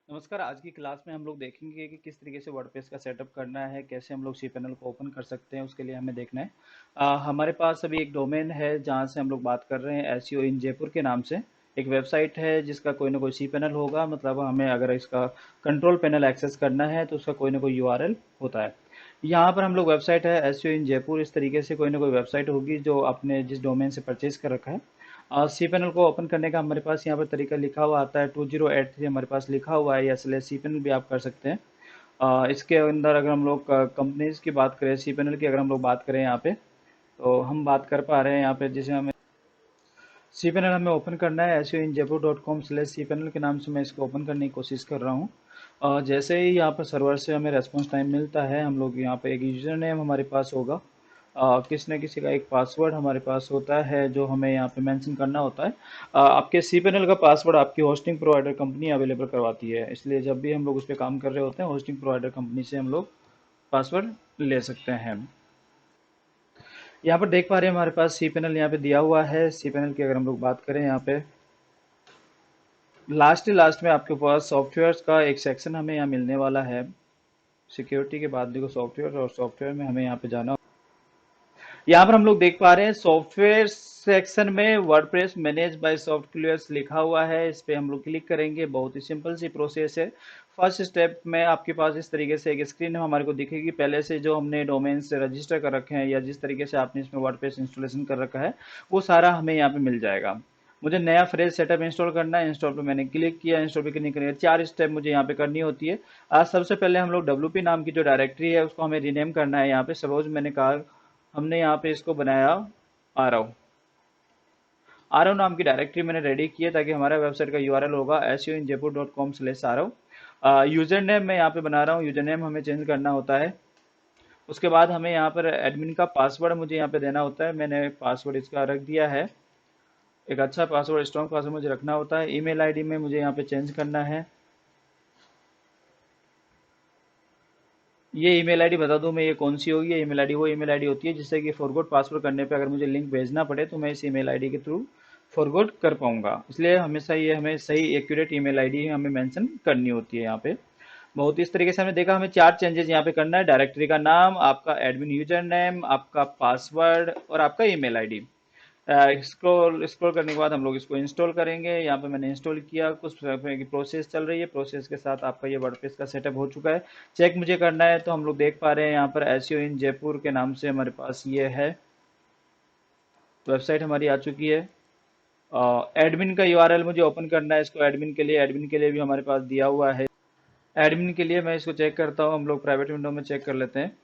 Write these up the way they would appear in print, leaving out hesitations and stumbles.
नमस्कार। आज की क्लास में हम लोग देखेंगे कि किस तरीके से वर्डप्रेस का सेटअप करना है, कैसे हम लोग cPanel को ओपन कर सकते हैं। उसके लिए हमें देखना है हमारे पास अभी एक डोमेन है जहां से हम लोग बात कर रहे हैं एसईओ इन जयपुर के नाम से। एक वेबसाइट है जिसका कोई ना कोई cPanel होगा, मतलब हमें अगर इसका कंट्रोल पैनल एक्सेस करना है तो उसका कोई ना कोई यूआरएल होता है। यहाँ पर हम लोग वेबसाइट है एसईओ इन जयपुर, इस तरीके से कोई ना कोई वेबसाइट होगी जो आपने जिस डोमेन से परचेज कर रखा है। सी पैनल को ओपन करने का हमारे पास यहाँ पर तरीका लिखा हुआ आता है 2083 हमारे पास लिखा हुआ है, या सी पैनल भी आप कर सकते हैं। इसके अंदर अगर हम लोग कंपनीज की बात करें, सी पैनल की अगर हम लोग बात करें यहाँ पे, तो हम बात कर पा रहे हैं यहाँ पे जैसे हमें सी पैनल हमें ओपन करना है एस इन जयपुर.com/सी पैनल के नाम से मैं इसको ओपन करने की कोशिश कर रहा हूँ। जैसे ही यहाँ पर सर्वर से हमें रेस्पॉन्स टाइम मिलता है, हम लोग यहाँ पे एक यूजर नेम हमारे पास होगा, किसी न किसी का एक पासवर्ड हमारे पास होता है जो हमें यहाँ पे मेंशन करना होता है। आपके सी पैनल का पासवर्ड आपकी होस्टिंग प्रोवाइडर कंपनी अवेलेबल करवाती है, इसलिए जब भी हम लोग उस पर काम कर रहे होते हैं होस्टिंग प्रोवाइडर कंपनी से हम लोग पासवर्ड ले सकते हैं। यहाँ पर देख पा रहे हैं हमारे पास सी पैनल यहाँ पे दिया हुआ है। सी पैनल की अगर हम लोग बात करें, यहाँ पे लास्ट में आपके पास सॉफ्टवेयर का एक सेक्शन हमें यहाँ मिलने वाला है। सिक्योरिटी के बाद देखो सॉफ्टवेयर, और सॉफ्टवेयर में हमें यहाँ पे जाना। यहाँ पर हम लोग देख पा रहे हैं सॉफ्टवेयर सेक्शन में वर्डप्रेस मैनेज बाय सॉफ्टवेयर्स लिखा हुआ है। इस पे हम लोग क्लिक करेंगे। बहुत ही सिंपल सी प्रोसेस है। फर्स्ट स्टेप में आपके पास इस तरीके से एक स्क्रीन हमारे को दिखेगी, पहले से जो हमने डोमेन से रजिस्टर कर रखे हैं या जिस तरीके से आपने इसमें वर्डप्रेस इंस्टॉलेशन कर रखा है वो सारा हमें यहाँ पे मिल जाएगा। मुझे नया फ्रेश सेटअप इंस्टॉल करना है। इंस्टॉल पे मैंने क्लिक किया। इंस्टॉल पे क्लिक करने के 4 स्टेप मुझे यहाँ पे करनी होती है। आज सबसे पहले हम लोग WP नाम की जो डायरेक्टरी है उसको हमें रीनेम करना है। यहाँ पे सपोज मैंने कहा, हमने यहाँ पे इसको बनाया आरव। आरव नाम की डायरेक्टरी मैंने रेडी की है ताकि हमारा वेबसाइट का यूआरएल होगा seo-in-jaipur.com/आरव। यूजर नेम मैं यहाँ पे बना रहा हूँ, यूजर नेम हमें चेंज करना होता है। उसके बाद हमें यहाँ पर एडमिन का पासवर्ड मुझे यहाँ पे देना होता है। मैंने पासवर्ड इसका रख दिया है। एक अच्छा पासवर्ड, स्ट्रॉन्ग पासवर्ड मुझे रखना होता है। ईमेल आईडी में मुझे यहाँ पे चेंज करना है। ये ईमेल आईडी बता दूं मैं ये कौन सी होगी। ये ईमेल आईडी वो ईमेल आईडी होती है जिससे कि फॉरगॉट पासवर्ड करने पे अगर मुझे लिंक भेजना पड़े तो मैं इस ईमेल आईडी के थ्रू फॉरगॉट कर पाऊंगा। इसलिए हमेशा ये हमें सही एक्यूरेट ईमेल आईडी हमें मेंशन करनी होती है यहाँ पे। बहुत इस तरीके से हमने देखा, हमें 4 चेंजेस यहाँ पे करना है। डायरेक्टरी का नाम, आपका एडमिन यूजर नेम, आपका पासवर्ड और आपका ईमेल आईडी। स्क्रॉल स्क्रॉल करने के बाद हम लोग इसको इंस्टॉल करेंगे। यहाँ पे मैंने इंस्टॉल किया, कुछ समय की प्रोसेस चल रही है। प्रोसेस के साथ आपका ये वर्डप्रेस का सेटअप हो चुका है। चेक मुझे करना है तो हम लोग देख पा रहे हैं यहाँ पर एसईओ इन जयपुर के नाम से हमारे पास ये है, वेबसाइट हमारी आ चुकी है। एडमिन का यूआरएल मुझे ओपन करना है। इसको एडमिन के लिए भी हमारे पास दिया हुआ है। एडमिन के लिए मैं इसको चेक करता हूँ। हम लोग प्राइवेट विंडो में चेक कर लेते हैं।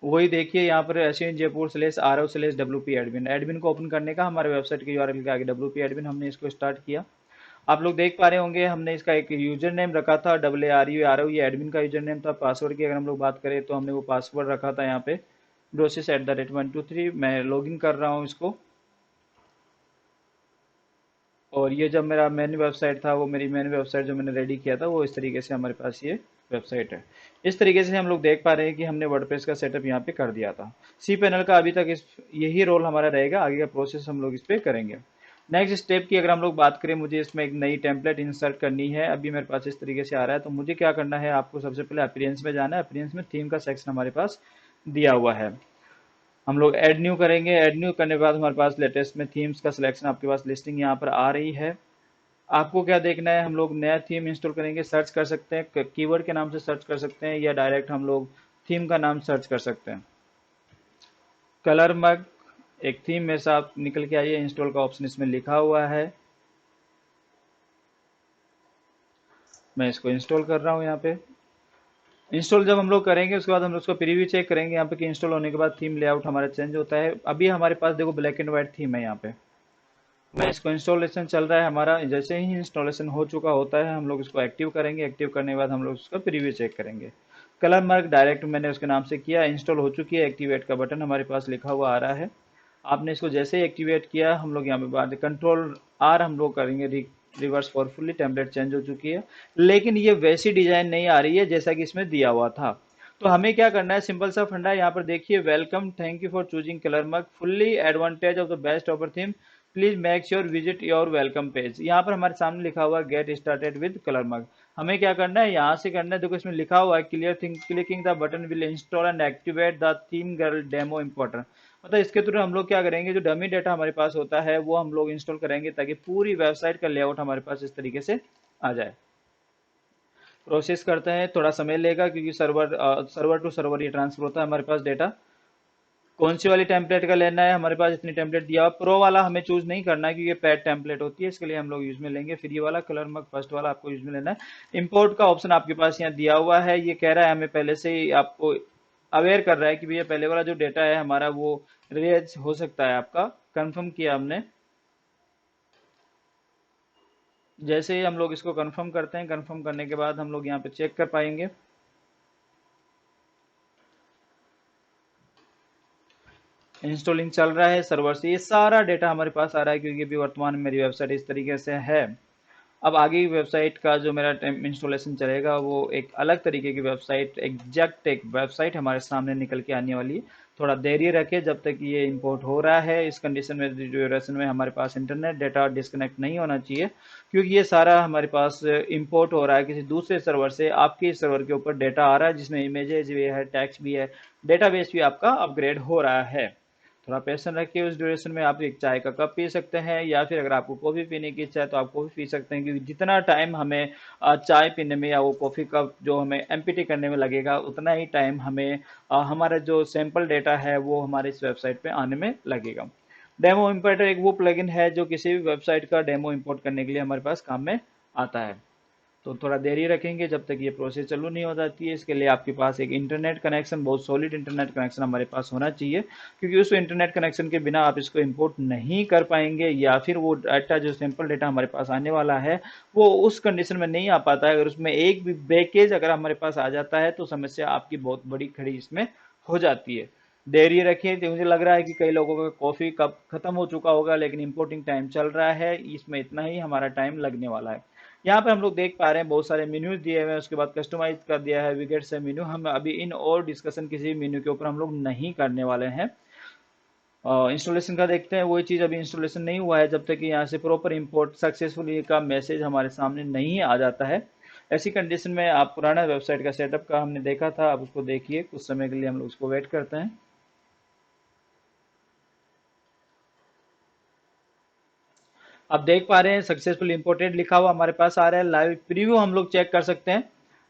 वही देखिए यहाँ पर एशियन जयपुर/RO/WP एडमिन, एडमिन को ओपन करने का हमारे वेबसाइट के यूआरएल के आगे WP एडमिन हमने इसको स्टार्ट किया। आप लोग देख पा रहे होंगे हमने इसका एक यूजर नेम रखा था AREARO, ये एडमिन का यूजर नेम था। पासवर्ड की अगर हम लोग बात करें तो हमने वो पासवर्ड रखा था यहाँ पे Brosis@123। मैं लॉगिन कर रहा हूँ इसको। और ये जब मेरा मेन वेबसाइट था, वो मेरी मेन वेबसाइट जो मैंने रेडी किया था वो इस तरीके से हमारे पास ये वेबसाइट है। इस तरीके से हम लोग देख पा रहे हैं कि हमने वर्डप्रेस का सेटअप यहाँ पे कर दिया था। सी पैनल का अभी तक इस यही रोल हमारा रहेगा। आगे का प्रोसेस हम लोग इस पे करेंगे। नेक्स्ट स्टेप की अगर हम लोग बात करें, मुझे इसमें एक नई टेम्पलेट इंसर्ट करनी है। अभी मेरे पास इस तरीके से आ रहा है, तो मुझे क्या करना है, आपको सबसे पहले अपीयरेंस में जाना है। अपीयरेंस में थीम का सेक्शन हमारे पास दिया हुआ है। हम लोग ऐड न्यू करेंगे। ऐड न्यू करने के बाद हमारे पास लेटेस्ट में थीम्स का सिलेक्शन आपके पास लिस्टिंग यहाँ पर आ रही है। आपको क्या देखना है, हम लोग नया थीम इंस्टॉल करेंगे। सर्च कर सकते हैं, कीवर्ड के नाम से सर्च कर सकते हैं, या डायरेक्ट हम लोग थीम का नाम सर्च कर सकते हैं। कलर मग एक थीम मेरे साथ निकल के आई है। इंस्टॉल का ऑप्शन इसमें लिखा हुआ है। मैं इसको इंस्टॉल कर रहा हूँ यहाँ पे। इंस्टॉल जब हम लोग करेंगे उसके बाद हम लोग उसको प्रीव्यू चेक करेंगे यहाँ पे कि इंस्टॉल होने के बाद थीम लेआउट हमारा चेंज होता है। अभी हमारे पास देखो ब्लैक एंड व्हाइट थीम है यहाँ पे। मैं इसको इंस्टॉलेशन चल रहा है हमारा। जैसे ही इंस्टॉलेशन हो चुका होता है हम लोग इसको एक्टिव करेंगे। एक्टिव करने के बाद हम लोग उसका प्रीव्यू चेक करेंगे। कलर मार्क डायरेक्ट मैंने उसके नाम से किया, इंस्टॉल हो चुकी है। एक्टिवेट का बटन हमारे पास लिखा हुआ आ रहा है। आपने इसको जैसे ही एक्टिवेट किया, हम लोग यहाँ पे बाद कंट्रोल R हम लोग करेंगे reverse for fully. Template change हो चुकी है, लेकिन ये वैसी डिजाइन नहीं आ रही है जैसा कि इसमें दिया हुआ था। तो हमें क्या करना है, सिंपल सा फंडा है। यहाँ पर देखिए, welcome, thank you for choosing colour mug, fully advantage of the best offer theme, please make sure visit your welcome page. यहाँ पर हमारे सामने लिखा हुआ है गेट स्टार्टेड विद कलर मग। हमें क्या करना है, यहाँ से करना है, देखो इसमें लिखा हुआ है clear thing clicking the button will install and activate the theme girl demo importer. मतलब इसके थ्रू हम लोग क्या करेंगे, जो डमी डेटा हमारे पास होता है वो हम लोग इंस्टॉल करेंगे ताकि पूरी वेबसाइट का लेआउट हमारे पास इस तरीके से आ जाए। प्रोसेस करते हैं, थोड़ा समय लेगा क्योंकि सर्वर टू सर्वर ये ट्रांसफर होता है हमारे पास डेटा। कौन सी वाली टेम्पलेट का लेना है, हमारे पास इतनी टेम्पलेट दिया हुआ, प्रो वाला हमें चूज नहीं करना है क्योंकि पैड टेम्पलेट होती है, इसके लिए हम लोग यूज में लेंगे। फिर ये वाला कलर मग फर्स्ट वाला आपको यूज में लेना है। इंपोर्ट का ऑप्शन आपके पास यहाँ दिया हुआ है, ये कह रहा है हमें पहले से ही आपको अवेयर कर रहा है कि भैया पहले वाला जो डेटा है हमारा वो रेज हो सकता है आपका। कंफर्म किया हमने। जैसे ही हम लोग इसको कंफर्म करते हैं, कंफर्म करने के बाद हम लोग यहाँ पे चेक कर पाएंगे। इंस्टॉलिंग चल रहा है सर्वर से, ये सारा डेटा हमारे पास आ रहा है क्योंकि अभी वर्तमान में मेरी वेबसाइट इस तरीके से है। अब आगे की वेबसाइट का जो मेरा इंस्टॉलेशन चलेगा वो एक अलग तरीके की वेबसाइट, एग्जैक्ट एक वेबसाइट हमारे सामने निकल के आने वाली है। थोड़ा देरी रखे जब तक ये इंपोर्ट हो रहा है। इस कंडीशन में ड्यूरेशन में हमारे पास इंटरनेट डेटा डिस्कनेक्ट नहीं होना चाहिए क्योंकि ये सारा हमारे पास इंपोर्ट हो रहा है किसी दूसरे सर्वर से। आपके सर्वर के ऊपर डेटा आ रहा है जिसमें इमेजेज भी है, टेक्स्ट भी है, डेटाबेस भी आपका अपग्रेड हो रहा है। थोड़ा पेशेंस रखिए, उस ड्यूरेशन में आप एक चाय का कप पी सकते हैं या फिर अगर आपको कॉफ़ी पीने की इच्छा है तो आप कॉफ़ी पी सकते हैं क्योंकि जितना टाइम हमें चाय पीने में या वो कॉफ़ी कप जो हमें एमपीटी करने में लगेगा उतना ही टाइम हमें हमारा जो सैंपल डेटा है वो हमारे इस वेबसाइट पे आने में लगेगा। डेमो इम्पोर्टर एक वो प्लगइन है जो किसी भी वेबसाइट का डेमो इम्पोर्ट करने के लिए हमारे पास काम में आता है। तो थोड़ा देरी रखेंगे जब तक ये प्रोसेस चालू नहीं हो जाती है। इसके लिए आपके पास एक इंटरनेट कनेक्शन, बहुत सॉलिड इंटरनेट कनेक्शन हमारे पास होना चाहिए क्योंकि उस इंटरनेट कनेक्शन के बिना आप इसको इंपोर्ट नहीं कर पाएंगे या फिर वो डाटा जो सैंपल डेटा हमारे पास आने वाला है वो उस कंडीशन में नहीं आ पाता है। अगर उसमें एक भी ब्रेकेज अगर हमारे पास आ जाता है तो समस्या आपकी बहुत बड़ी खड़ी इसमें हो जाती है। देरी रखिए, तो मुझे लग रहा है कि कई लोगों का कॉफ़ी कप खत्म हो चुका होगा लेकिन इंपोर्टिंग टाइम चल रहा है, इसमें इतना ही हमारा टाइम लगने वाला है। यहाँ पे हम लोग देख पा रहे हैं बहुत सारे मेन्यूज दिए हुए हैं, उसके बाद कस्टमाइज कर दिया है विकेट से मेन्यू। हम अभी इन और डिस्कशन किसी मेन्यू के ऊपर हम लोग नहीं करने वाले हैं। इंस्टॉलेशन का देखते हैं, वही चीज़ अभी इंस्टॉलेशन नहीं हुआ है जब तक कि यहाँ से प्रॉपर इंपोर्ट सक्सेसफुली का मैसेज हमारे सामने नहीं आ जाता है। ऐसी कंडीशन में आप पुराना वेबसाइट का सेटअप का हमने देखा था, आप उसको देखिए, कुछ समय के लिए हम लोग उसको वेट करते हैं। आप देख पा रहे हैं सक्सेसफुल इंपोर्टेड लिखा हुआ हमारे पास आ रहा है। लाइव प्रीव्यू हम लोग चेक कर सकते हैं।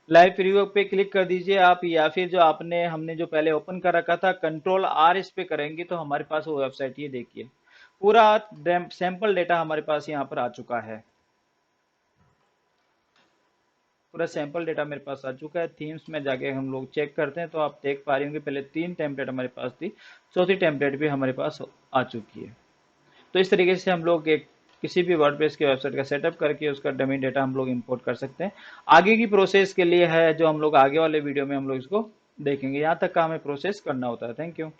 लाइव प्रीव्यू पे क्लिक कर दीजिए आप, या फिर जो आपने हमने जो पहले ओपन कर रखा था कंट्रोल आर इस पे करेंगे तो हमारे पास वो वेबसाइट, ये देखिए पूरा सैंपल डेटा हमारे पास यहाँ पर आ चुका है। पूरा सैंपल डेटा मेरे पास आ चुका है। थीम्स में जाके हम लोग चेक करते हैं तो आप देख पा रहे होंगे पहले 3 टेम्पलेट हमारे पास थी, चौथी टेम्पलेट भी हमारे पास आ चुकी है। तो इस तरीके से हम लोग एक किसी भी वर्डप्रेस की वेबसाइट का सेटअप करके उसका डमी डेटा हम लोग इंपोर्ट कर सकते हैं। आगे की प्रोसेस के लिए है जो हम लोग आगे वाले वीडियो में हम लोग इसको देखेंगे। यहाँ तक का हमें प्रोसेस करना होता है। Thank you.